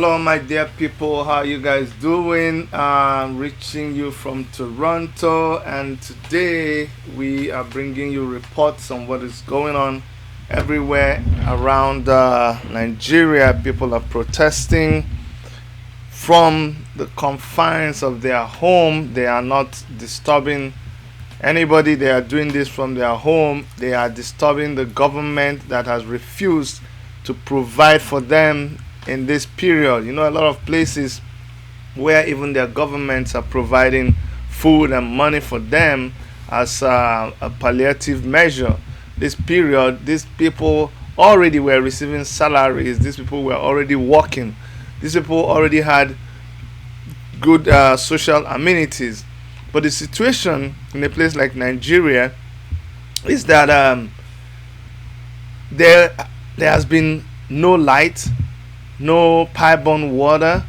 Hello, my dear people. How you guys doing? Reaching you from Toronto, and today we are bringing you reports on what is going on everywhere around Nigeria. People are protesting from the confines of their home. They are not disturbing anybody. They are doing this from their home. They are disturbing the government that has refused to provide for them in this period. You know, a lot of places where even their governments are providing food and money for them as a palliative measure. This period, these people already were receiving salaries. These people were already working. These people already had good social amenities. But the situation in a place like Nigeria is that there has been no light, no pipe-borne water,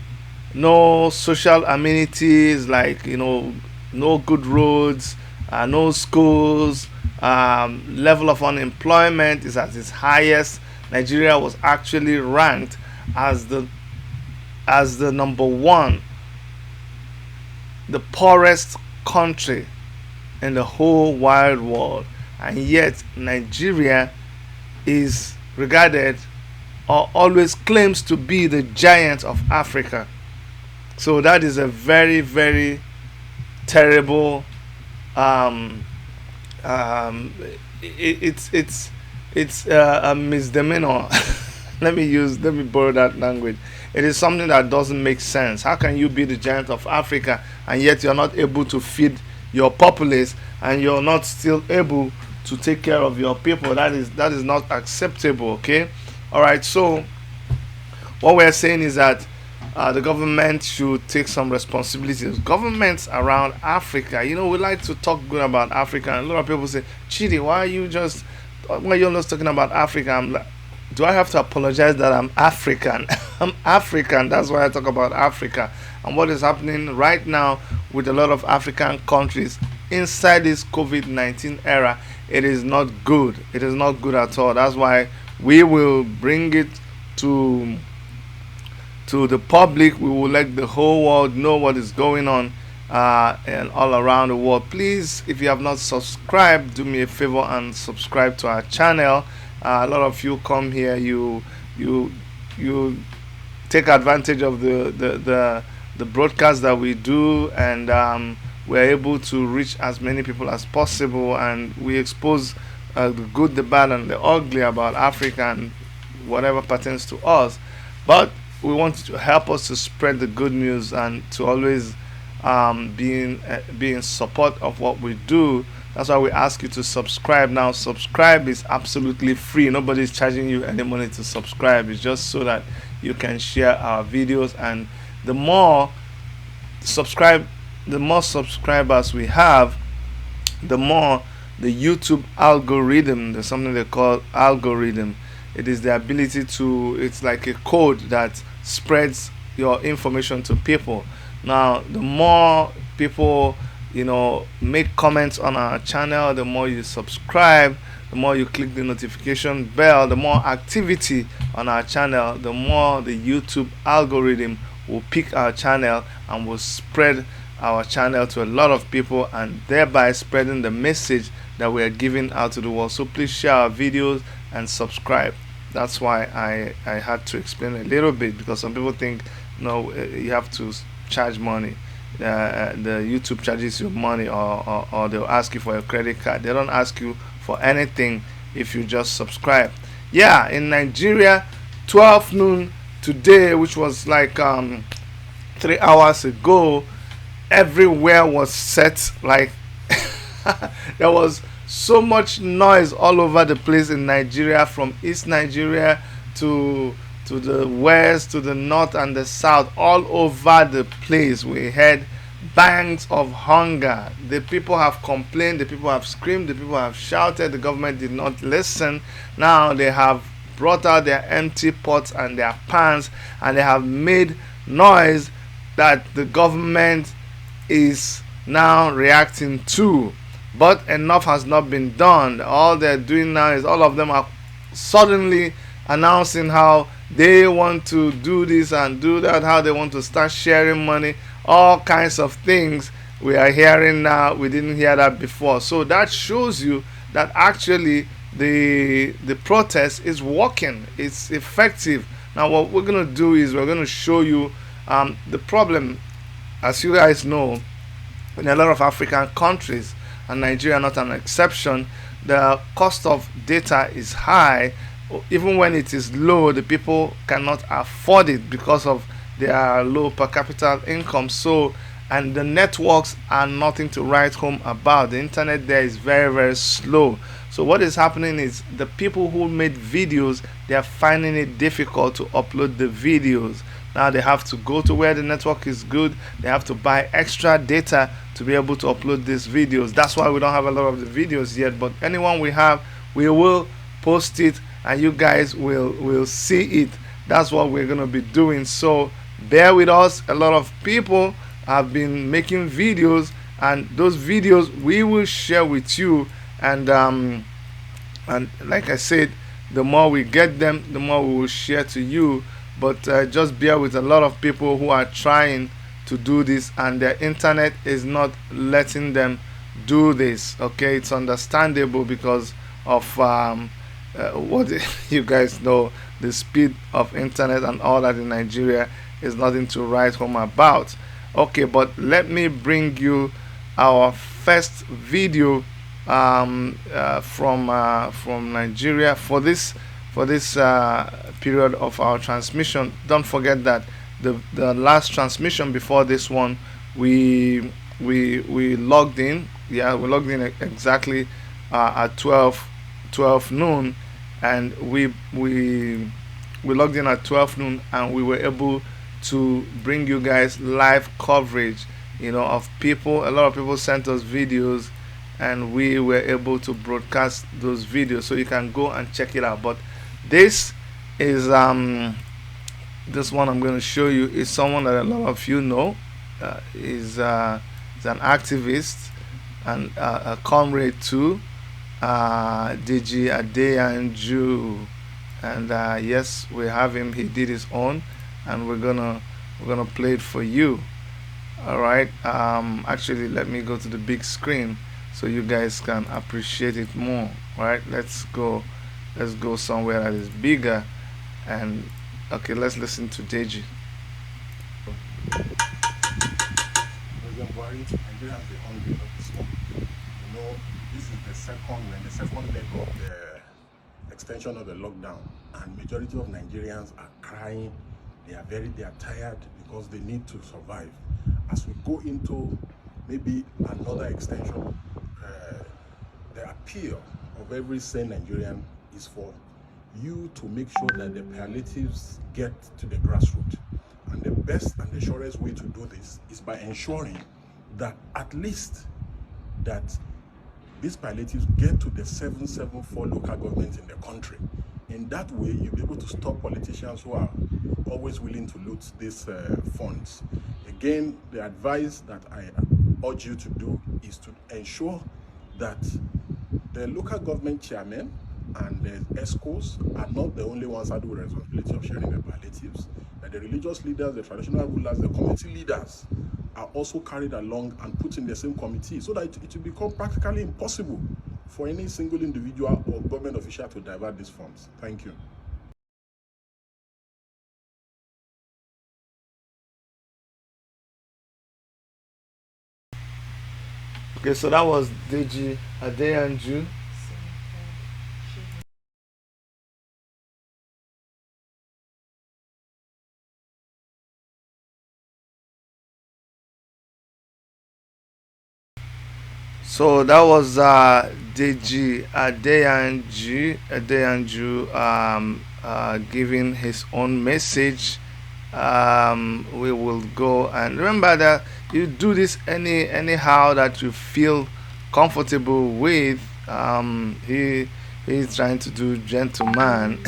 no social amenities like no good roads, no schools. Level of unemployment is at its highest. Nigeria was actually ranked as the number one, the poorest country in the whole wide world, and yet Nigeria is regarded or always claims to be the giant of Africa. So that is a very, very terrible. Um, it's a misdemeanor. Let me borrow that language. It is something that doesn't make sense. How can you be the giant of Africa and yet you're not able to feed your populace and you're not still able to take care of your people? That is not acceptable. Okay. All right. So what we're saying is that the government should take some responsibilities. Governments around Africa, we like to talk good about Africa, and a lot of people say, Chidi, why are you always talking about Africa? I'm like, do I have to apologize that I'm African? I'm African. That's why I talk about Africa and what is happening right now with a lot of African countries inside this COVID-19 era. It is not good. It is not good at all. That's why we will bring it to the public. We will let the whole world know what is going on and all around the world. Please, if you have not subscribed, do me a favor and subscribe to our channel. A lot of you come here, you take advantage of the broadcast that we do, and we're able to reach as many people as possible, and we expose the good, the bad, and the ugly about Africa and whatever pertains to us. But we want to help us to spread the good news and to always be in support of what we do. That's why we ask you to subscribe. Now, subscribe is absolutely free. Nobody's charging you any money to subscribe. It's just so that you can share our videos, and the more subscribers we have, the more the YouTube algorithm, there's something they call algorithm. It is the ability it's like a code that spreads your information to people. Now, the more people make comments on our channel, the more you subscribe, the more you click the notification bell, the more activity on our channel, the more the YouTube algorithm will pick our channel and will spread our channel to a lot of people, and thereby spreading the message that we are giving out to the world. So please share our videos and subscribe. That's why I had to explain a little bit, because some people think no, you have to charge money. The YouTube charges you money, or they'll ask you for your credit card. They don't ask you for anything if you just subscribe. Yeah, in Nigeria, 12 noon today, which was like 3 hours ago, everywhere was set. Like there was so much noise all over the place in Nigeria, from East Nigeria to the west, to the north and the south. All over the place we had bangs of hunger. The people have complained, the people have screamed, the people have shouted. The government did not listen. Now they have brought out their empty pots and their pans, and they have made noise that the government is now reacting to. But enough has not been done. All they're doing now is all of them are suddenly announcing how they want to do this and do that, how they want to start sharing money, all kinds of things we are hearing now. We didn't hear that before. So that shows you that actually the protest is working, it's effective. Now what we're going to do is we're going to show you the problem. As you guys know, in a lot of African countries, and Nigeria not an exception, the cost of data is high. Even when it is low, the people cannot afford it because of their low per capita income. So, and the networks are nothing to write home about. The internet there is very, very slow. So what is happening is the people who made videos, they are finding it difficult to upload the videos. Now they have to go to where the network is good. They have to buy extra data to be able to upload these videos. That's why we don't have a lot of the videos yet. But anyone we have, we will post it and you guys will see it. That's what we're gonna be doing. So bear with us. A lot of people have been making videos, and those videos we will share with you. And like I said, the more we get them, the more we will share to you. But just bear with a lot of people who are trying to do this and their internet is not letting them do this. Okay, it's understandable because of what you guys know, the speed of internet and all that in Nigeria is nothing to write home about. Okay, but let me bring you our first video from Nigeria for this period of our transmission. Don't forget that the last transmission before this one, we logged in. Yeah, we logged in exactly at 12 noon, and we logged in at 12 noon, and we were able to bring you guys live coverage, of people. A lot of people sent us videos, and we were able to broadcast those videos, so you can go and check it out. But this is this one I'm going to show you is someone that a lot of you know. Is an activist and a comrade too, DG Adeyanju, and yes, we have him. He did his own, and we're gonna play it for you. All right. Actually, let me go to the big screen so you guys can appreciate it more. All right. Let's go somewhere that is bigger. And okay, let's listen to Deji. President Buhari, Nigerians the hungry of this one. This is the second leg of the extension of the lockdown, and majority of Nigerians are crying. They are tired because they need to survive. As we go into maybe another extension, the appeal of every sane Nigerian is for you to make sure that the palliatives get to the grassroots. And the best and the surest way to do this is by ensuring that at least that these palliatives get to the 774 local governments in the country. In that way, you'll be able to stop politicians who are always willing to loot these funds. Again, the advice that I urge you to do is to ensure that the local government chairmen and the ESCOs are not the only ones that do the responsibility of sharing the palliatives. That the religious leaders, the traditional rulers, the community leaders are also carried along and put in the same committee, so that it will become practically impossible for any single individual or government official to divert these funds. Thank you. Okay, so that was Deji Adeyanju. So that was Deji Adeyanju giving his own message. We will go, and remember that you do this anyhow that you feel comfortable with. He's trying to do gentleman.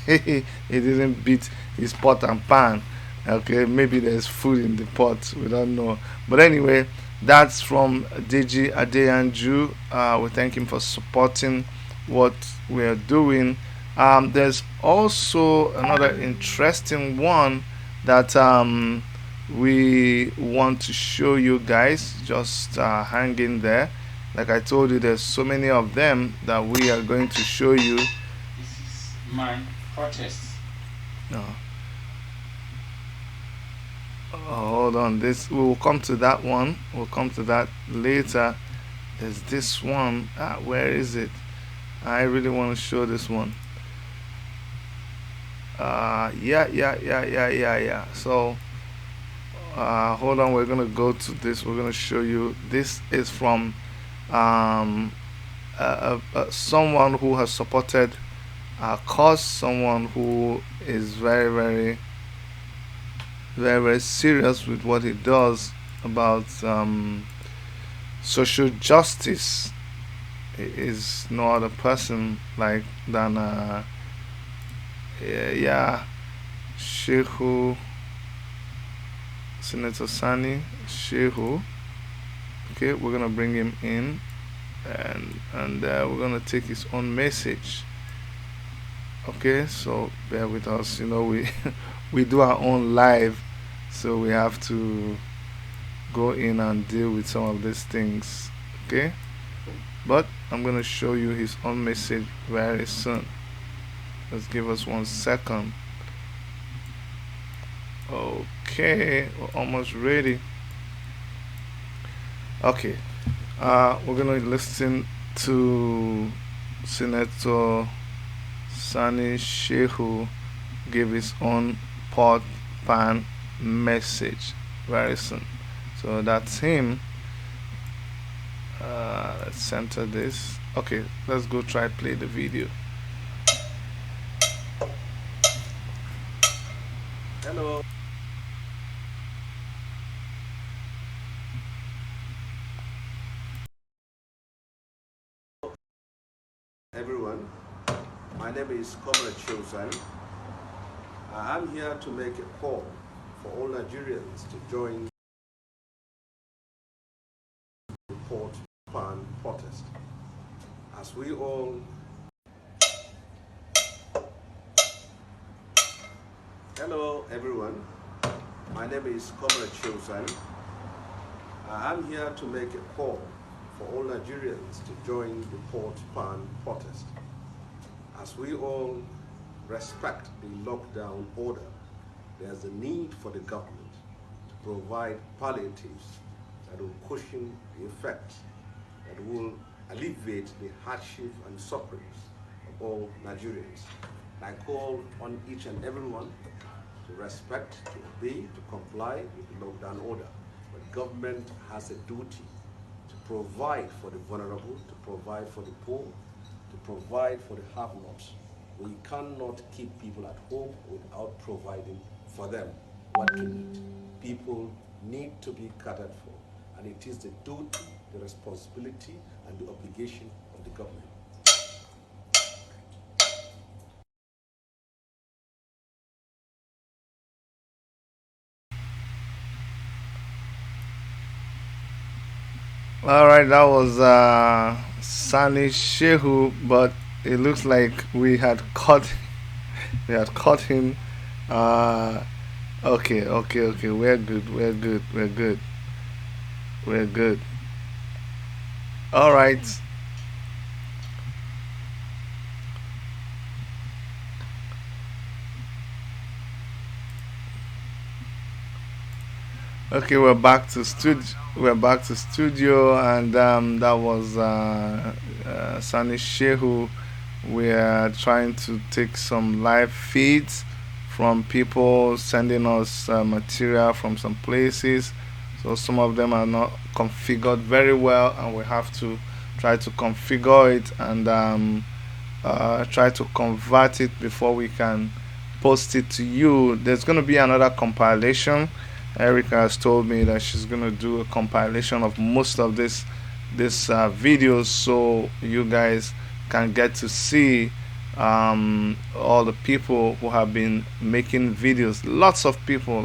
He didn't beat his pot and pan. Okay, maybe there's food in the pot, we don't know. But anyway, that's from Deji Adeyanju. We thank him for supporting what we are doing. There's also another interesting one that we want to show you guys. Just hang in there. Like I told you, there's so many of them that we are going to show you. This is my protest. No. Hold on. This we will come to that one. We'll come to that later. There's this one. Where is it? I really want to show this one. Yeah. So hold on, we're gonna go to this. We're gonna show you. This is from someone who has supported our cause, someone who is very serious with what he does about social justice. He is no other person like than Shehu, Senator Sani Shehu. Okay, we're gonna bring him in, and we're gonna take his own message. Okay, so bear with us. You know, we we do our own live, so we have to go in and deal with some of these things. Okay, but I'm gonna show you his own message very soon. Let's give us 1 second. Okay, we're almost ready. Okay, we're gonna listen to Senator Sani Shehu give his own pot pan message very soon. So that's him. Let's center this. Okay, let's go try play the video. Hello. Everyone, my name is Comrade Chosan. I'm here to make a call for all Nigerians to join the Port Pan protest. As we all Hello everyone, my name is Comrade Chosan. I'm here to make a call for all Nigerians to join the Port Pan protest. As we all respect the lockdown order, there's a need for the government to provide palliatives that will cushion the effects, that will alleviate the hardship and sufferings of all Nigerians. I call on each and everyone to respect, to obey, to comply with the lockdown order. But government has a duty to provide for the vulnerable, to provide for the poor, to provide for the have-nots. We cannot keep people at home without providing for them what they need. People need to be catered for, and it is the duty, the responsibility, and the obligation of the government. All right, that was Sani Shehu, but it looks like we had caught him. Uh, okay. We're good. All right. Okay, we're back to studio. And that was Sani Shehu. We are trying to take some live feeds from people sending us material from some places. So some of them are not configured very well, and we have to try to configure it and try to convert it before we can post it to you. There's going to be another compilation. Erica has told me that she's going to do a compilation of most of this videos, so you guys can get to see all the people who have been making videos. Lots of people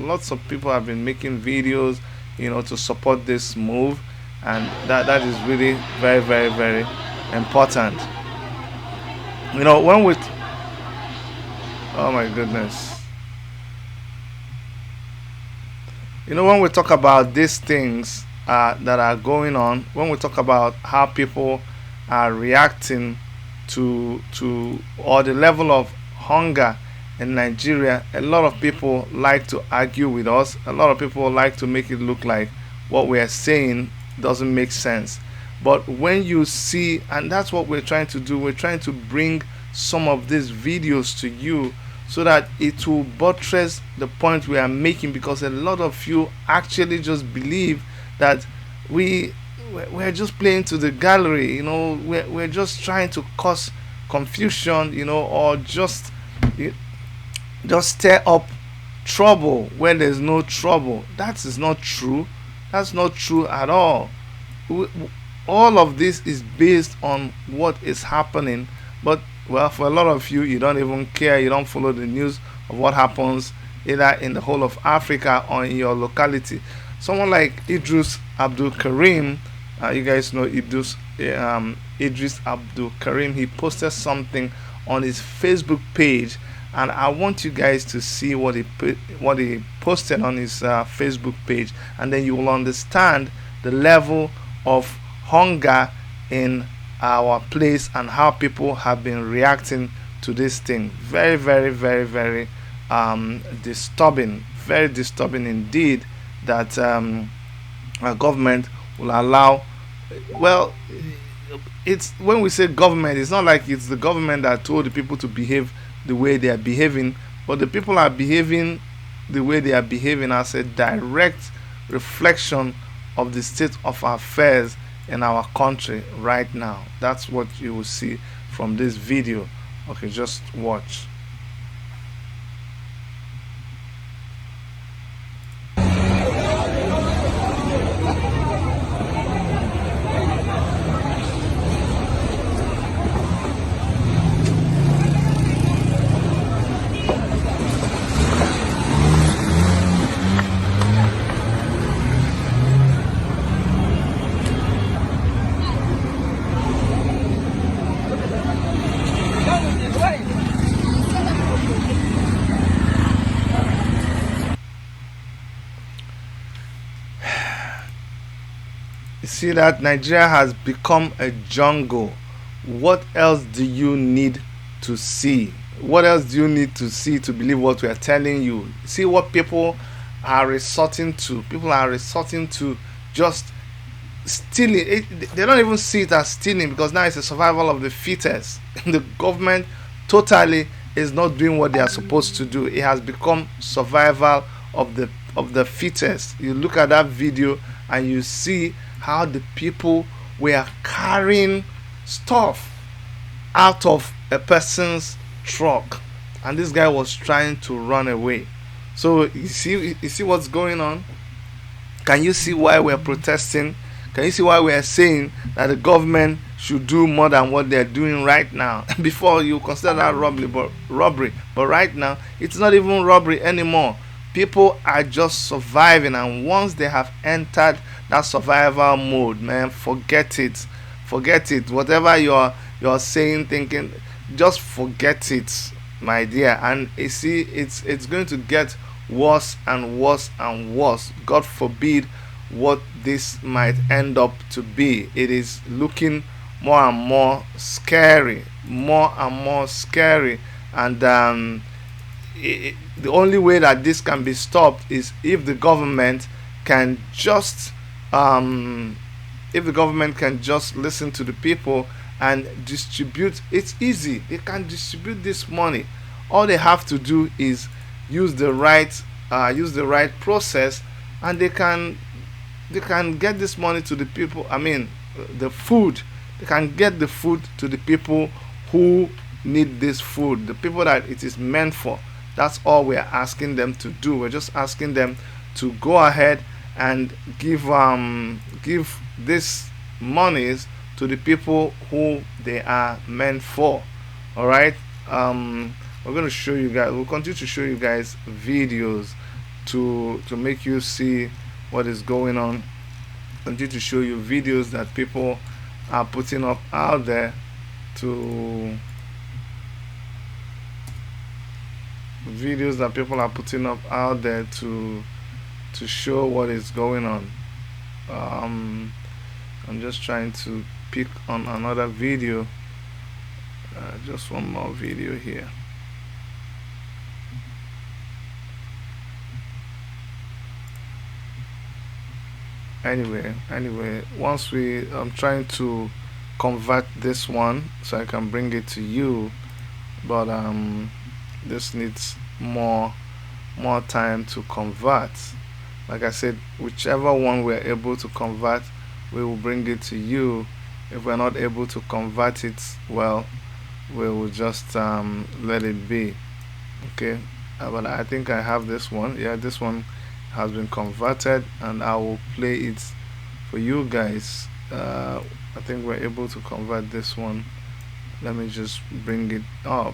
have been making videos, to support this move, and that is really very important. When we Oh my goodness. You know, when we talk about these things that are going on, when we talk about how people are reacting to or the level of hunger in Nigeria, a lot of people like to argue with us. A lot of people like to make it look like what we are saying doesn't make sense. But when you see, and that's what we're trying to do, we're trying to bring some of these videos to you so that it will buttress the point we are making, because a lot of you actually just believe that we we're just playing to the gallery, you know, we're just trying to cause confusion, you know, or just stir up trouble where there's no trouble. That is not true. That's not true at all. We, all of this is based on what is happening. But well, for a lot of you, you don't even care. You don't follow the news of what happens either in the whole of Africa or in your locality. Someone like Idris Abdul Karim, you guys know Idris Abdul Karim. He posted something on his Facebook page, and I want you guys to see what he posted on his Facebook page, and then you will understand the level of hunger in our place and how people have been reacting to this thing. Very, very, very, very disturbing. Very disturbing indeed that our government will allow. Well, it's when we say government, it's not like it's the government that told the people to behave the way they are behaving, but the people are behaving the way they are behaving as a direct reflection of the state of affairs in our country right now. That's what you will see from this video. Okay, just watch. You see that Nigeria has become a jungle. What else do you need to see? What else do you need to see to believe what we are telling you? See what people are resorting to. People are resorting to just stealing. They don't even see it as stealing, because now it's a survival of the fittest. The government totally is not doing what they are supposed to do. It has become survival of the fittest. You look at that video and you see how the people were carrying stuff out of a person's truck, and this guy was trying to run away. So you see what's going on. Can you see why we're protesting? Can you see why we're saying that the government should do more than what they're doing right now? Before, you consider that robbery, but right now it's not even robbery anymore. People are just surviving, and once they have entered that survival mode, man, forget it. Forget it. Whatever you're saying, thinking, just forget it, my dear. And you see, it's going to get worse and worse and worse. God forbid what this might end up to be. It is looking more and more scary, more and more scary. And the only way that this can be stopped is if the government can just listen to the people and distribute. It's easy. They can distribute this money. All they have to do is use the right process, and they can get this money to the people. I mean, the food. They can get the food to the people who need this food, the people that it is meant for. That's all we're asking them to do. We're just asking them to go ahead and give this monies to the people who they are meant for. All right. We're going to show you guys. We'll continue to show you guys videos to make you see what is going on. Continue to show you videos that people are putting up out there to videos that people are putting up out there to show what is going on. um, I'm just trying to pick on another video, just one more video here. Anyway, once I'm trying to convert this one so I can bring it to you, but this needs more time to convert. Like I said, whichever one we're able to convert, we will bring it to you. If we're not able to convert it, well, we will just let it be. Okay. But I think I have this one. Yeah, this one has been converted, and I will play it for you guys. I think we're able to convert this one. Let me just bring it up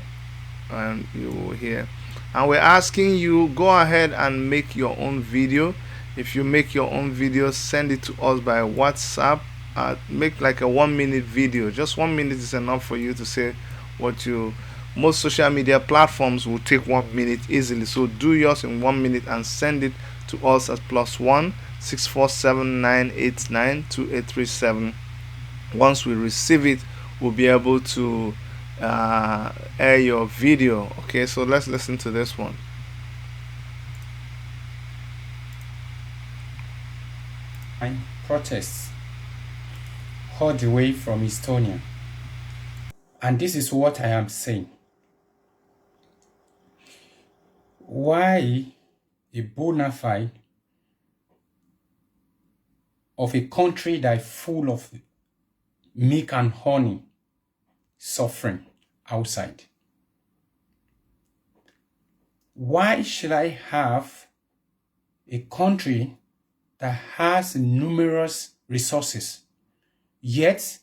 and you will hear. And we're asking you, go ahead and make your own video. If you make your own video, send it to us by WhatsApp. Make like a 1 minute video. Just 1 minute is enough for you to say what you. Most social media platforms will take 1 minute easily, so do yours in 1 minute and send it to us at +1 647 989 2837. Once we receive it, we'll be able to air your video. Okay, so let's listen to this one. Protests all the way from Estonia, and this is what I am saying. Why a bona fide of a country that is full of milk and honey suffering outside? Why should I have a country that has numerous resources, yet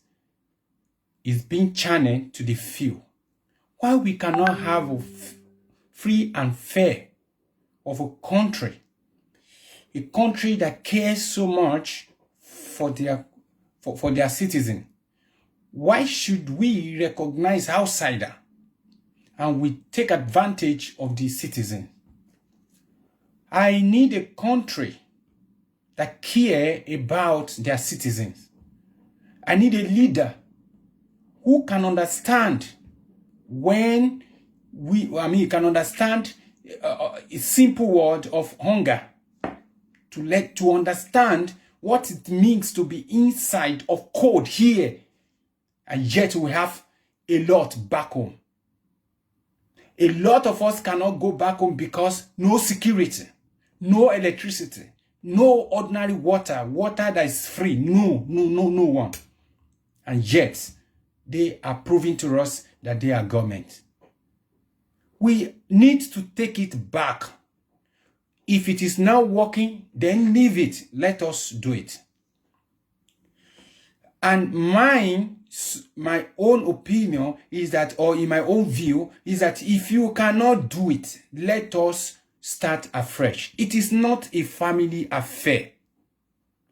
is being channeled to the few? Why we cannot have a free and fair of a country that cares so much for their citizen? Why should we recognize outsider and we take advantage of the citizen? I need a country that care about their citizens. I need a leader who can understand can understand a simple word of hunger, to understand what it means to be inside of cold here, and yet we have a lot back home. A lot of us cannot go back home because no security, no electricity, no ordinary water that is free, no one. And yet they are proving to us that they are government. We need to take it back. If it is now working, then leave it. Let us do it. And my own opinion is that, or in my own view, is that if you cannot do it, let us start afresh. It is not a family affair.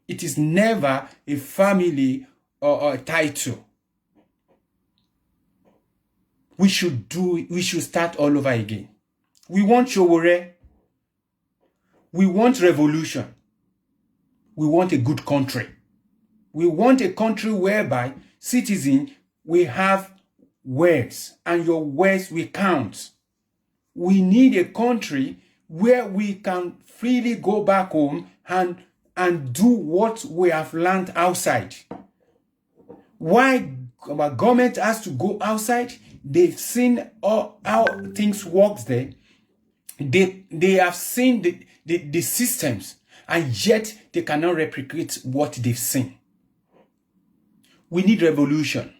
It is never a family or a title. We should start all over again. We want Showore. We want revolution. We want a good country. We want a country whereby citizens will have words and your words will count. We need a country where we can freely go back home and do what we have learned outside. Why our government has to go outside? They've seen how things work there. They have seen the systems, and yet they cannot replicate what they've seen. We need revolution.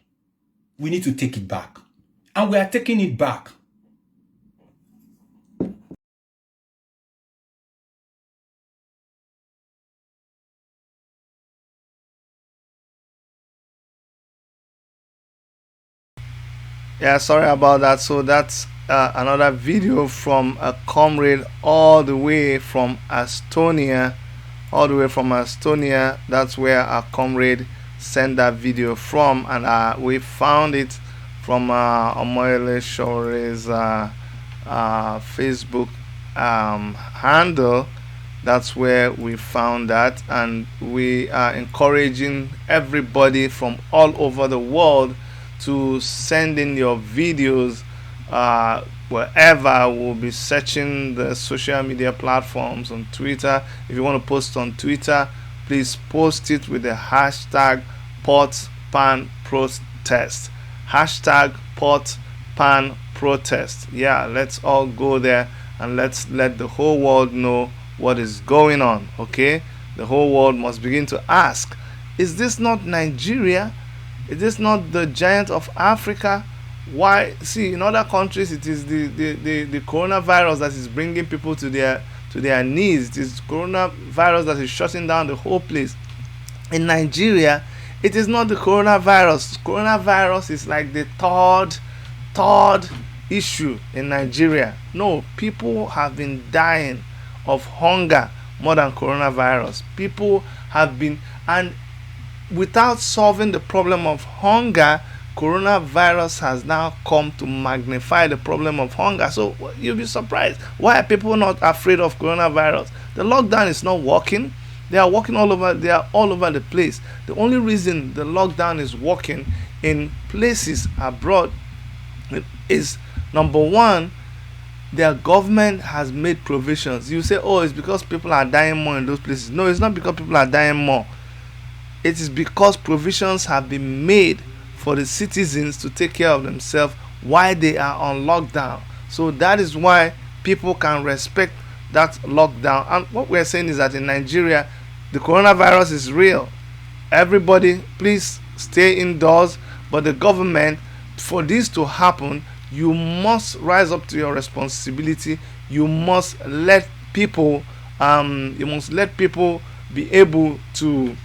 We need to take it back. And we are taking it back. Yeah, sorry about that. So that's another video from a comrade all the way from Estonia. That's where our comrade sent that video from, and we found it from Omoyele Shore's Facebook handle. That's where we found that, and we are encouraging everybody from all over the world to send in your videos wherever. We'll be searching the social media platforms on Twitter. If you want to post on Twitter, please post it with the hashtag PortPanProtest. Hashtag PortPanProtest. Yeah, let's all go there and let's let the whole world know what is going on. Okay, the whole world must begin to ask, is this not Nigeria? Is this not the giant of Africa? Why? See, in other countries it is the coronavirus that is bringing people to their knees. It is coronavirus that is shutting down the whole place. In Nigeria, it is not the coronavirus. Coronavirus is like the third issue in Nigeria. No, people have been dying of hunger more than coronavirus. People have been, and without solving the problem of hunger, coronavirus has now come to magnify the problem of hunger. So you'll be surprised, why are people not afraid of coronavirus? The lockdown is not working. They are working all over. They are all over the place. The only reason the lockdown is working in places abroad is, number one, their government has made provisions. You say, oh, it's because people are dying more in those places. No, it's not because people are dying more. It is because provisions have been made for the citizens to take care of themselves while they are on lockdown. So that is why people can respect that lockdown. And what we're saying is that in Nigeria, the coronavirus is real. Everybody, please stay indoors. But the government, for this to happen, you must rise up to your responsibility. You must let people be able to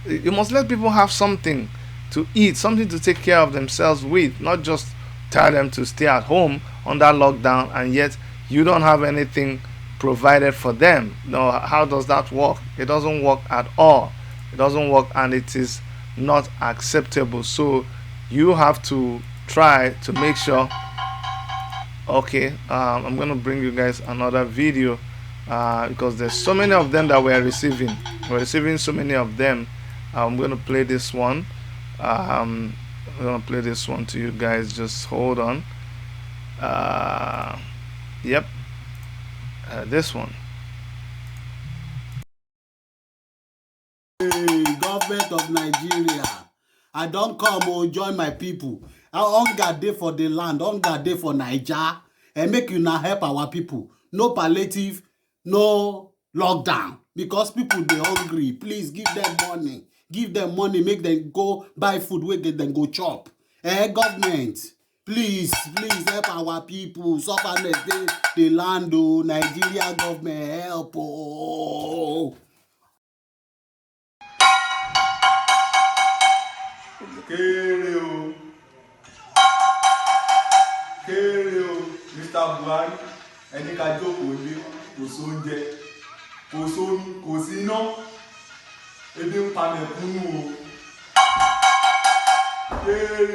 you must let people have something to eat, something to take care of themselves with, not just tell them to stay at home under lockdown and yet you don't have anything provided for them. No, how does that work? It doesn't work at all. It doesn't work, and it is not acceptable. So you have to try to make sure. Okay, I'm gonna bring you guys another video because there's so many of them that we're receiving so many of them. I'm gonna play this one. I'm gonna play this one to you guys. Just hold on. Yep, this one. Hey, government of Nigeria, I don't come join my people. Hunger dey for the land, hunger dey for Naija, and make you now help our people. No palliative, no lockdown, because people dey hungry. Please give them money, make them go buy food wey dem go chop. Government, please help our people. Sufferness dey the land. Nigeria government, help. Kéré o, Mr. Buhari, ẹni ká jókòó lé, kò sóúnjẹ, kò sómi, kò sí iná, ebi ń pa mẹ̀kúnnù o. Kéré.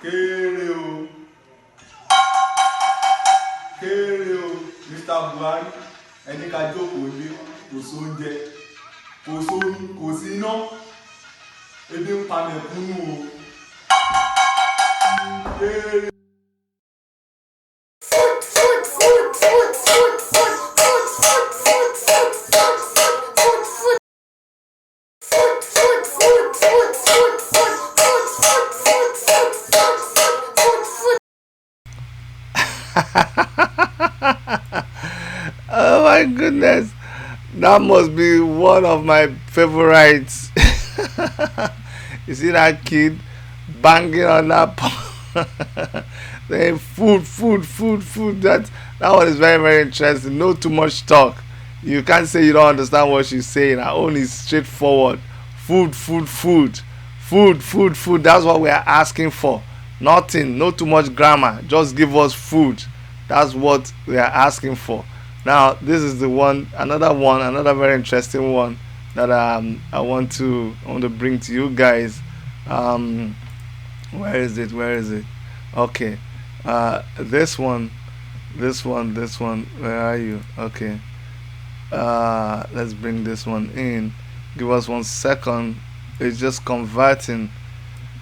Kéré o, Mr. Buhari, ẹni ká jókòó lé, kò sóúnjẹ, kò sómi, kò sí iná, ebi ń pa mẹ̀kúnnù o. Kéré. Oh my goodness, that must be one of my favorites. You see that kid banging on that saying food. That one is very, very interesting. No too much talk. You can't say you don't understand what she's saying. Her own is straightforward. Food. That's what we are asking for. Nothing, no too much grammar. Just give us food. That's what we are asking for. Now, this is the one, another very interesting one. that I want to bring to you guys. Where is it? Where is it? Okay. This one, this one. Where are you? Okay. Let's bring this one in. Give us 1 second. It's just converting.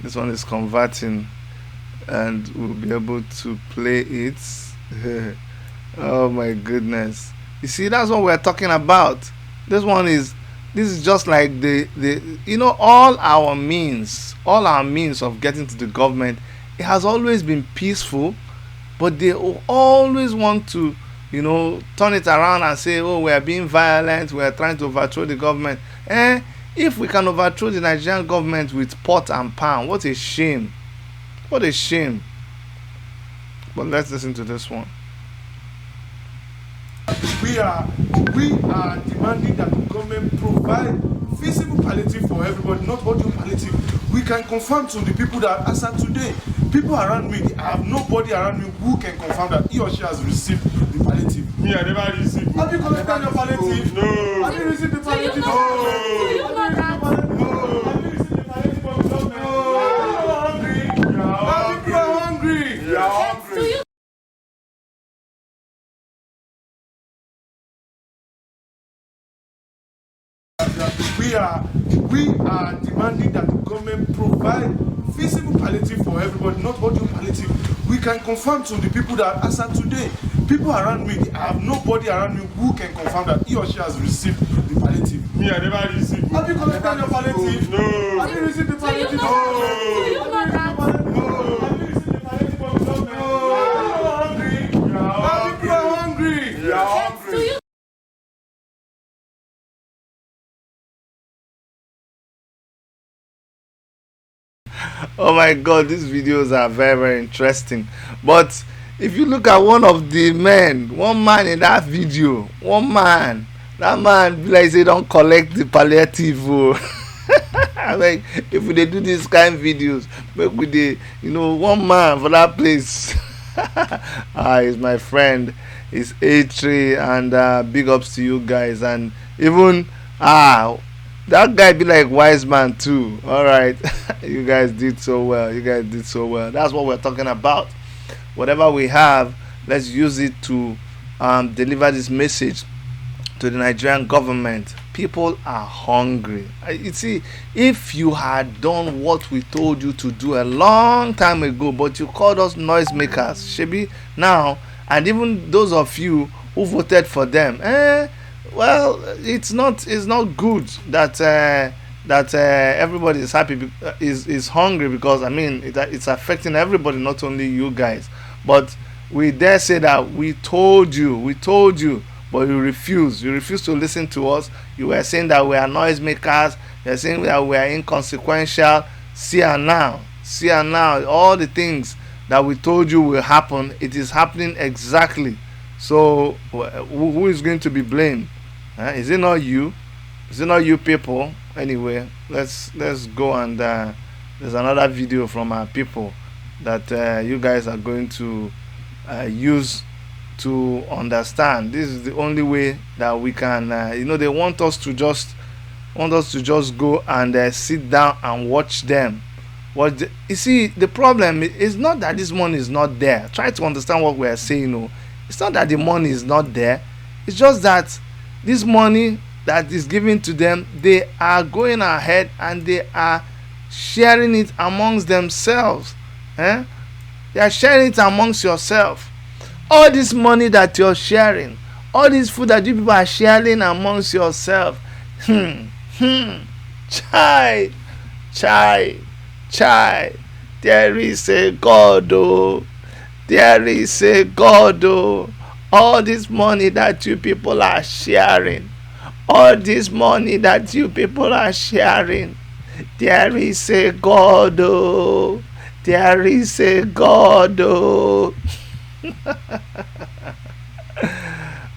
This one is converting, and we'll be able to play it. Oh my goodness! You see, that's what we're talking about. This one is. This is just like the all our means of getting to the government. It has always been peaceful, but they always want to, turn it around and say, oh, we are being violent, we are trying to overthrow the government. If we can overthrow the Nigerian government with pot and pan, what a shame. What a shame. But let's listen to this one. We are demanding that the government provide feasible palliative for everybody, not audio palliative. We can confirm to the people that as of today, people around me, I have nobody around me who can confirm that he or she has received the palliative. Me, I never received. Have you collected your palliative? No. Have you received the palliative? No. Have you received the palliative from the government? You are hungry. You are hungry. We are demanding that the government provide feasible palliative for everybody, not audio palliative. We can confirm to the people that as of today, people around me, I have nobody around me who can confirm that he or she has received the palliative. Me, I never received. Have you collected your palliative? No. Have you received the palliative? No. Have you received the palliative from the government? You are hungry. You are hungry. Oh my god, these videos are very, very interesting. But if you look at one of the men, one man in that video, that man be like say don't collect the palliative. I mean, if we dey do this kind of videos, make we dey, one man for that place. He's my friend, he's A3, and big ups to you guys. And even that guy be like wise man too. All right. You guys did so well. That's what we're talking about. Whatever we have, let's use it to deliver this message to the Nigerian government. People are hungry. You see, if you had done what we told you to do a long time ago, but you called us noisemakers, Shebi, now, and even those of you who voted for them, well, it's not good that everybody is happy, is hungry, because I mean it's affecting everybody, not only you guys. But we dare say that we told you, but you refuse to listen to us. You were saying that we are noisemakers. You're saying that we are inconsequential. See and now, all the things that we told you will happen, it is happening exactly. So who is going to be blamed? Is it not you? Is it not you people? Anyway, let's go, and there's another video from our people that you guys are going to use to understand. This is the only way that we can. They want us to just go and sit down and watch them. You see, the problem is not that this money is not there. Try to understand what we are saying. No, it's not that the money is not there. It's just that this money that is given to them, they are going ahead and they are sharing it amongst themselves. They are sharing it amongst yourself. All this money that you're sharing, all this food that you people are sharing amongst yourself, chai, there is a God, oh, there is a God, oh. All this money that you people are sharing, there is a God, oh, there is a God, oh.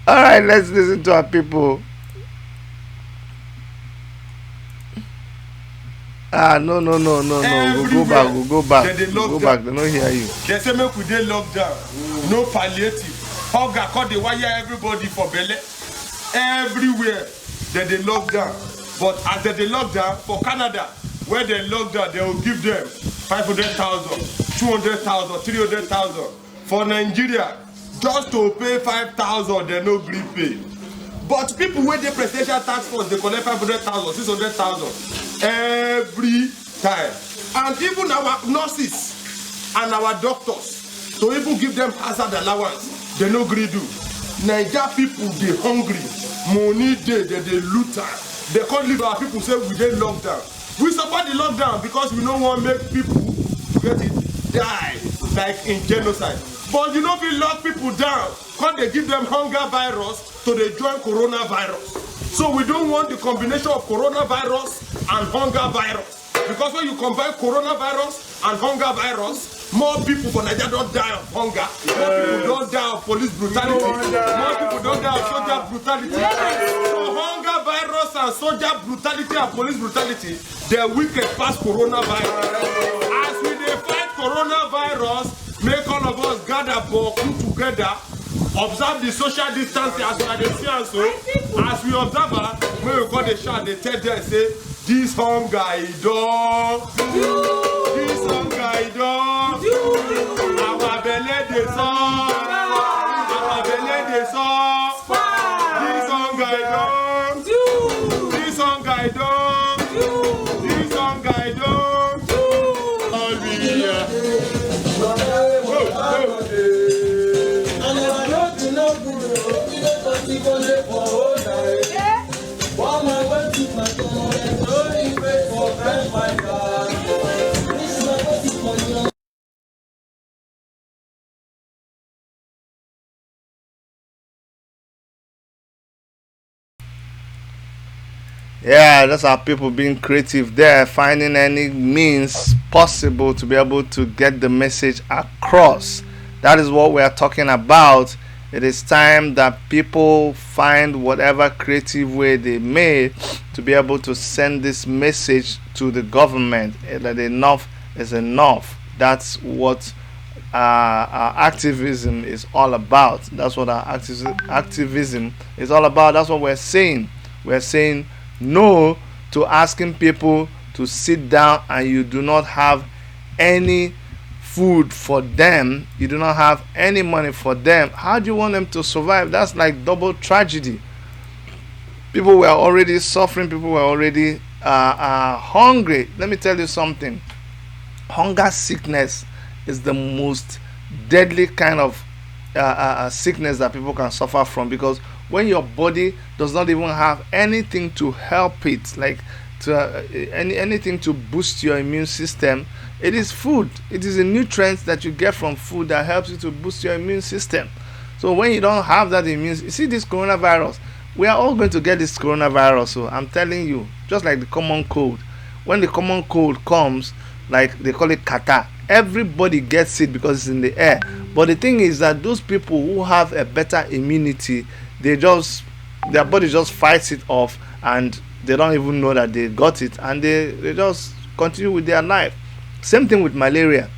All right, let's listen to our people. No. We'll go back. They don't hear you. They say make we dey lockdown. No palliative. Hunger call the wire everybody for belle. Everywhere. They lockdown. But as they lock down for Canada, where they lock down, they will give them 500,000, 200,000, 300,000. For Nigeria, just to pay 5,000, they no gree pay. But people wey dey presidential tax force dey collect 500,000, 600,000 every time. And even our nurses and our doctors, to even give them hazard allowance, they no gree do. Naija people dey hungry, money dey, they dey loot am. They can't leave our people say we dey lockdown. We support the lockdown because we no wan make people get it die like in genocide. But you no fit lock people down, come dey give them hunger virus to dey join coronavirus. So we don't want the combination of coronavirus and hunger virus, because when you combine coronavirus and hunger virus, more people for Nigeria don die of hunger, more people don die of police brutality, more people don die of soldier brutality. So hunger virus and soldier brutality and police brutality, they wicked pass coronavirus. As we dey fight coronavirus, make all of us gather boku together, observe the social distancing as una dey see am so. As we observe am, make we come dey shout dey tell dem say this hunger e don, this hunger e don, our belle dey sup, our belle dey sup, this hunger e don, this hunger e don, this hunger e don, all we hear. Yeah, that's our people being creative there, finding any means possible to be able to get the message across. That is what we are talking about. It is time that people find whatever creative way they may to be able to send this message to the government that enough is enough. That's what our activism is all about. That's what our activism is all about. That's what we're saying. We're saying no to asking people to sit down and you do not have any food for them, you do not have any money for them. How do you want them to survive? That's like double tragedy. People were already suffering, people were already hungry. Let me tell you something. Hunger sickness is the most deadly kind of sickness that people can suffer from, because when your body does not even have anything to help it, like anything to boost your immune system, it is food. It is a nutrient that you get from food that helps you to boost your immune system. So when you don't have that you see this coronavirus, we are all going to get this coronavirus. So I'm telling you, just like the common cold, when the common cold comes, like they call it kata, everybody gets it because it's in the air. But the thing is that those people who have a better immunity, their body just fights it off, and they don't even know that they got it, and they just continue with their life. Same thing with malaria.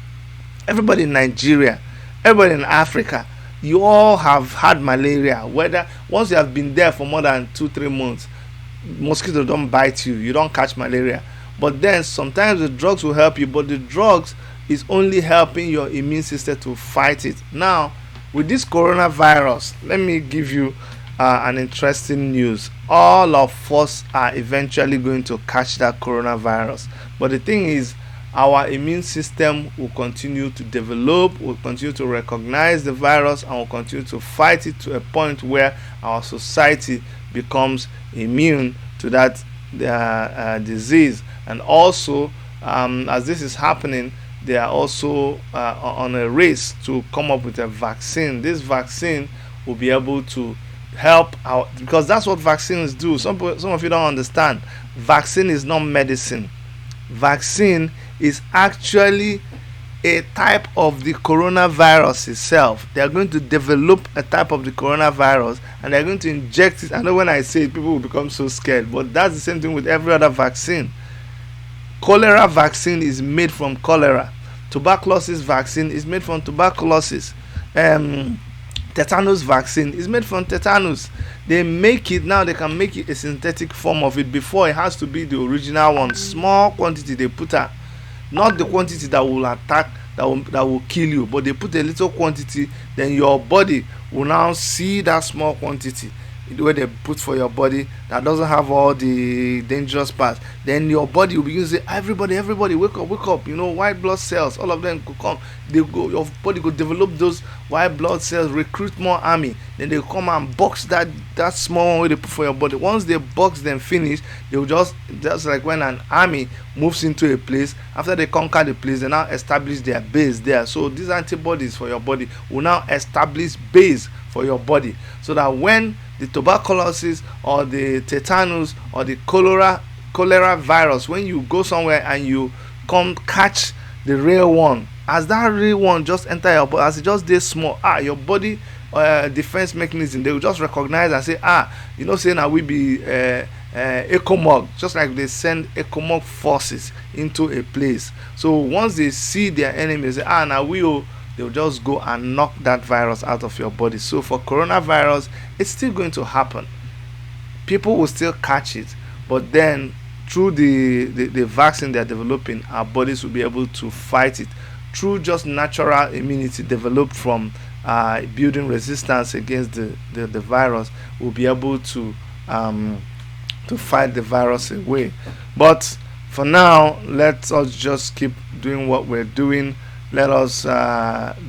Everybody in Nigeria, everybody in Africa, you all have had malaria. Whether once you have been there for more than 2-3 months, mosquitoes don't bite you, you don't catch malaria. But then sometimes the drugs will help you, but the drugs is only helping your immune system to fight it. Now with this coronavirus, let me give you an interesting news. All of us are eventually going to catch that coronavirus, but the thing is, our immune system will continue to develop, will continue to recognize the virus, and will continue to fight it to a point where our society becomes immune to that disease. And also, as this is happening, they are also on a race to come up with a vaccine. This vaccine will be able to help out, because that's what vaccines do. Some of you don't understand. Vaccine is not medicine. Vaccine is actually a type of the coronavirus itself. They are going to develop a type of the coronavirus, and they're going to inject it. I know when I say it, people will become so scared, but that's the same thing with every other vaccine. Cholera vaccine is made from cholera. Tuberculosis vaccine is made from tuberculosis. tetanus vaccine is made from tetanus. They make it now, they can make it a synthetic form of it. Before, it has to be the original one, small quantity they put out, not the quantity that will attack, that will kill you, but they put a little quantity, then your body will now see that small quantity the way they put for your body that doesn't have all the dangerous parts. Then your body will begin to say, everybody wake up, you know, white blood cells, all of them could come. Your body could develop those white blood cells, recruit more army, then they come and box that small one way they put for your body. Once they box them finish, they will just like when an army moves into a place, after they conquer the place, they now establish their base there. So these antibodies for your body will now establish base for your body, so that when the tuberculosis or the tetanus or the cholera virus, when you go somewhere and you come catch the real one, as that real one just enter your body, as it just dey small, your body defense mechanism, they will just recognize and say, you know, say now we be ecomog, just like they send ecomog forces into a place. So once they see their enemies, say, now they'll just go and knock that virus out of your body. So for coronavirus, it's still going to happen. People will still catch it, but then through the vaccine they're developing, our bodies will be able to fight it through just natural immunity developed from building resistance against the virus. We'll be able to fight the virus away. But for now, let us just keep doing what we're doing. Let us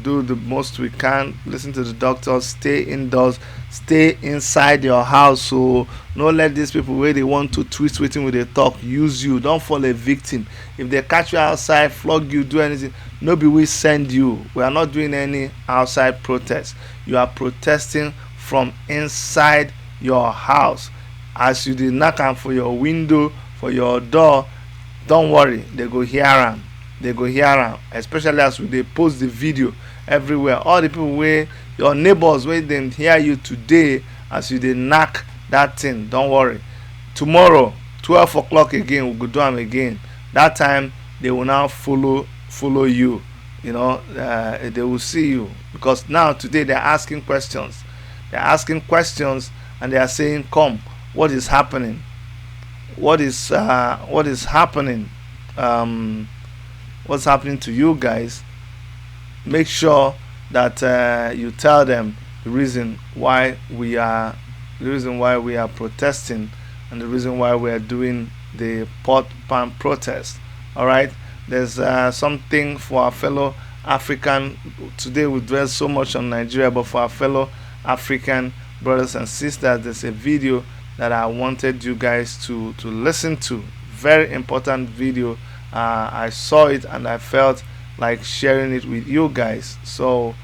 do the most we can. Listen to the doctors. Stay indoors. Stay inside your house. So don't let these people where they want to twist waiting with their talk use you. Don't fall a victim. If they catch you outside, flog you, do anything, nobody will send you. We are not doing any outside protest. You are protesting from inside your house. As you did knock on for your window, for your door, don't worry, they go hear am. They go hear am, especially as they post the video everywhere. All the people where your neighbors where them hear you today as you dey knack that thing, don't worry. Tomorrow 12 o'clock again, we go do am again. That time they will now follow you, you know. They will see you, because now today they're asking questions. And they are saying, come, what is happening? What is happening? What's happening to you guys? Make sure that you tell them the reason why we are protesting, and the reason why we are doing the pot pan protest. All right, there's something for our fellow African. Today we dwell so much on Nigeria, but for our fellow African brothers and sisters, there's a video that I wanted you guys to listen to. Very important video. I saw it and I felt like sharing it with you guys. So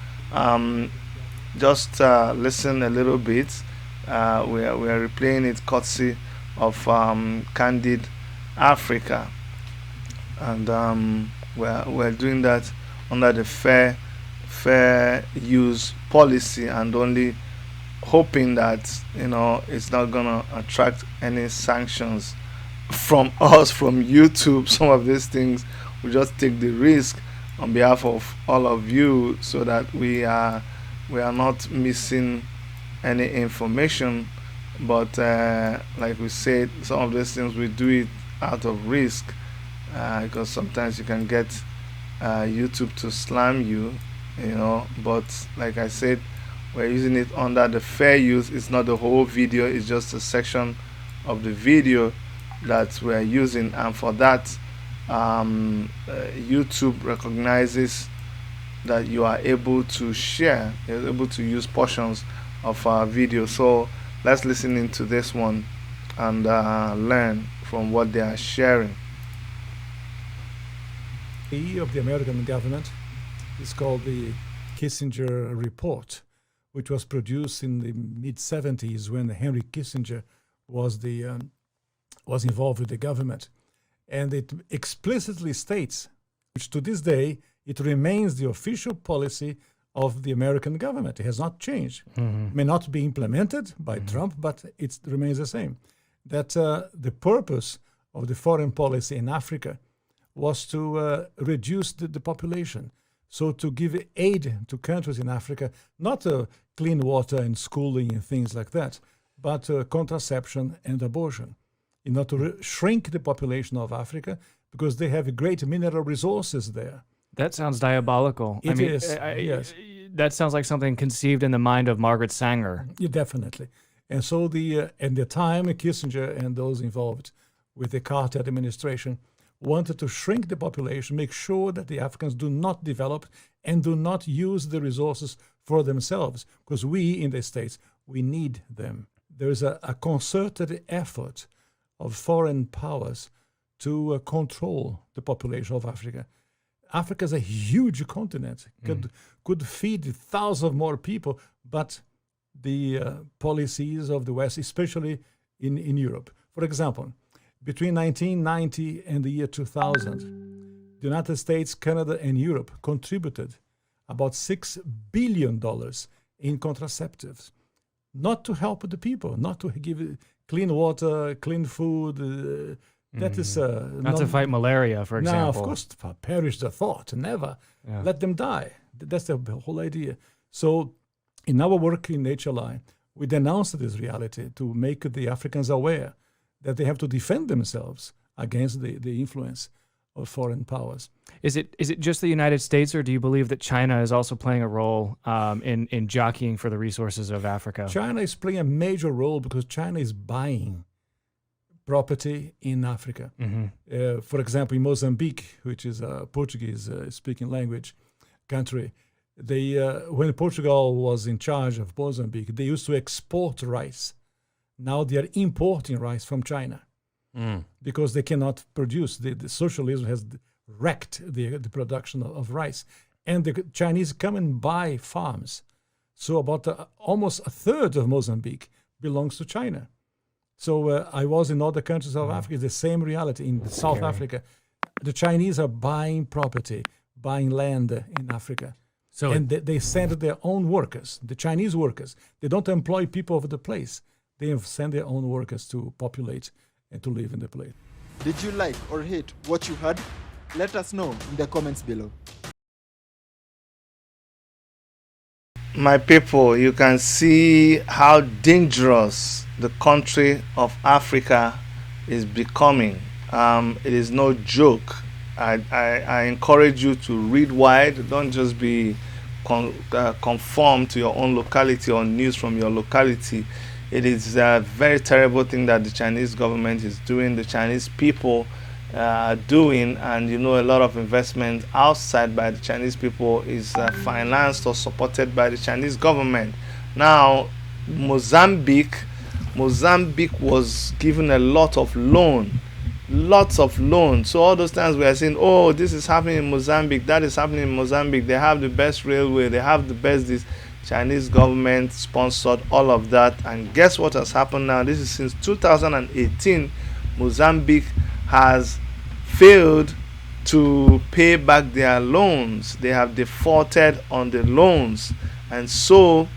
just listen a little bit. We are replaying it courtesy of Candid Africa, and we're doing that under the fair use policy, and only hoping that, you know, it's not gonna attract any sanctions from us, from YouTube. Some of these things we just take the risk on behalf of all of you, so that we are not missing any information. But like we said, some of these things we do it out of risk, because sometimes you can get YouTube to slam you, you know. But like I said, we're using it under the fair use. It's not the whole video, it's just a section of the video that we're using, and for that YouTube recognizes that you are able to share, you're able to use portions of our video. So let's listen into this one and learn from what they are sharing. Of the American government is called the Kissinger Report, which was produced in the mid-70s when Henry Kissinger was involved with the government. And it explicitly states, which to this day, it remains the official policy of the American government. It has not changed. It may not be implemented by Trump, but it remains the same. That the purpose of the foreign policy in Africa was to reduce the population, So to give aid to countries in Africa, not clean water and schooling and things like that, but contraception and abortion, in order to shrink the population of Africa, because they have great mineral resources there. That sounds diabolical. It is, yes. That sounds like something conceived in the mind of Margaret Sanger. Yeah, definitely. And so at the time, Kissinger and those involved with the Carter administration wanted to shrink the population, make sure that the Africans do not develop and do not use the resources for themselves, because we in the States, we need them. There is a concerted effort of foreign powers to control the population of Africa. Africa is a huge continent, could feed thousands more people, but the policies of the West, especially in Europe. For example, between 1990 and the year 2000, the United States, Canada, and Europe contributed about $6 billion in contraceptives, not to help the people, not to give clean water, clean food. That is not to fight malaria, for example. No, of course, perish the thought, never. Yeah. Let them die. That's the whole idea. So in our work in HLI, we denounced this reality to make the Africans aware that they have to defend themselves against the influence of foreign powers. Is it just the United States, or do you believe that China is also playing a role in jockeying for the resources of Africa? China is playing a major role because China is buying property in Africa. Mm-hmm. For example, in Mozambique, which is a Portuguese-speaking language country, they when Portugal was in charge of Mozambique, they used to export rice. Now they are importing rice from China because they cannot produce. The socialism has wrecked the production of rice. And the Chinese come and buy farms. So about almost a third of Mozambique belongs to China. So I was in other countries of Africa, the same reality. In South Africa, the Chinese are buying property, buying land in Africa. So and they send their own workers, the Chinese workers. They don't employ people over the place. They send their own workers to populate and to live in the place. Did you like or hate what you heard? Let us know in the comments below. My people, you can see how dangerous the country of Africa is becoming. It is no joke. I encourage you to read wide. Don't just be conformed to your own locality or news from your locality. It is a very terrible thing that the Chinese government is doing, the Chinese people are doing, and a lot of investment outside by the Chinese people is financed or supported by the Chinese government. Now, Mozambique was given a lot of loan. So all those times we are saying, oh, this is happening in Mozambique, that is happening in Mozambique, they have the best railway, they have the best this. Chinese government sponsored all of that, and guess what has happened now? This is since 2018. Mozambique has failed to pay back their loans. They have defaulted on the loans, and so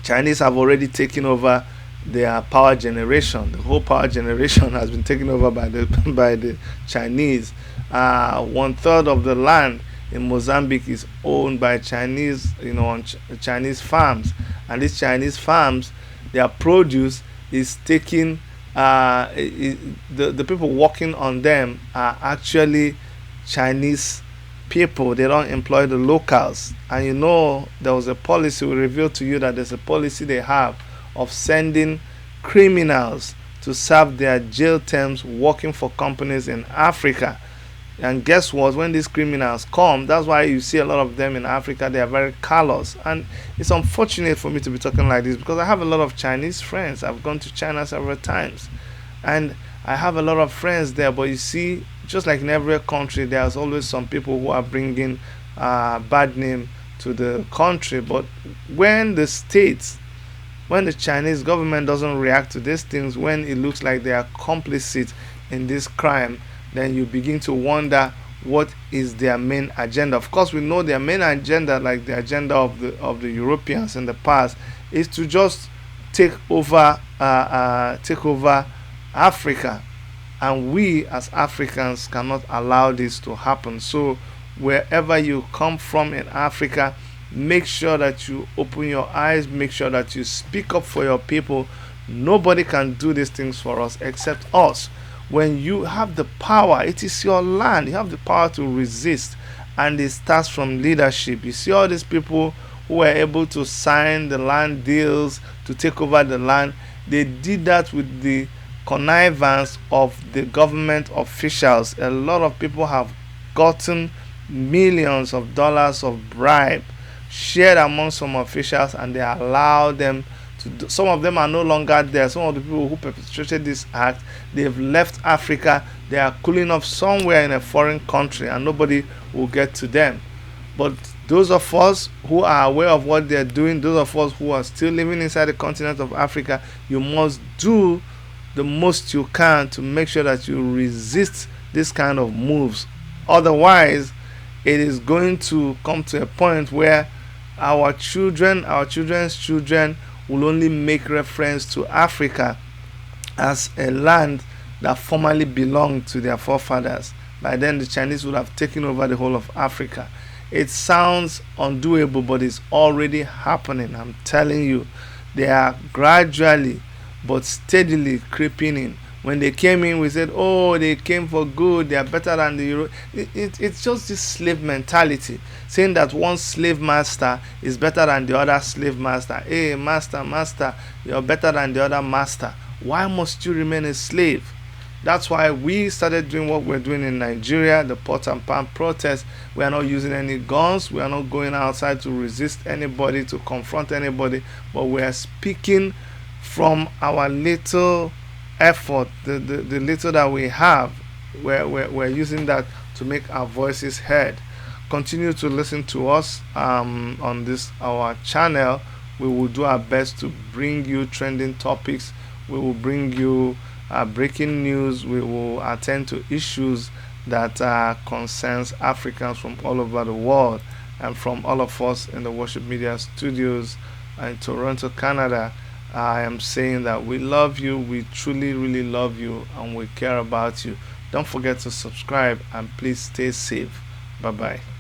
Chinese have already taken over their power generation. The whole power generation has been taken over by the Chinese. 1/3 of the land in Mozambique is owned by Chinese, on Chinese farms, and these Chinese farms, their produce is taking. The people working on them are actually Chinese people. They don't employ the locals. And there was a policy. We revealed to you that there's a policy they have of sending criminals to serve their jail terms working for companies in Africa. And guess what? When these criminals come, that's why you see a lot of them in Africa. They are very callous. And it's unfortunate for me to be talking like this because I have a lot of Chinese friends. I've gone to China several times. And I have a lot of friends there. But you see, just like in every country, there's always some people who are bringing bad name to the country. But when the Chinese government doesn't react to these things, when it looks like they are complicit in this crime, then you begin to wonder what is their main agenda. Of course, we know their main agenda, like the agenda of the Europeans in the past, is to just take over Africa, and we as Africans cannot allow this to happen. So wherever you come from in Africa, make sure that you open your eyes, make sure that you speak up for your people. Nobody can do these things for us except us. When you have the power, it is your land, you have the power to resist, and it starts from leadership. You see all these people who were able to sign the land deals to take over the land, they did that with the connivance of the government officials. A lot of people have gotten millions of dollars of bribe shared among some officials, and they allow them to do. Some of them are no longer there. Some of the people who perpetrated this act, they've left Africa. They are cooling off somewhere in a foreign country, and nobody will get to them. But those of us who are aware of what they're doing, those of us who are still living inside the continent of Africa, you must do the most you can to make sure that you resist this kind of moves. Otherwise, it is going to come to a point where our children, our children's children will only make reference to Africa as a land that formerly belonged to their forefathers. By then, the Chinese would have taken over the whole of Africa. It sounds undoable, but it's already happening. I'm telling you, they are gradually but steadily creeping in. When they came in, we said, oh, they came for good, they are better than the Euro. It's just this slave mentality, saying that one slave master is better than the other slave master. Hey, master, you're better than the other master. Why must you remain a slave? That's why we started doing what we're doing in Nigeria, the pot and pan protest. We are not using any guns. We are not going outside to resist anybody, to confront anybody, but we are speaking from our little effort, the little that we have. We're using that to make our voices heard. Continue to listen to us on this our channel. We will do our best to bring you trending topics. We will bring you breaking news. We will attend to issues that concerns Africans from all over the world, and from all of us in the Worship Media Studios in Toronto, Canada. I am saying that we love you, we truly really love you, and we care about you. Don't forget to subscribe, and please stay safe. Bye bye.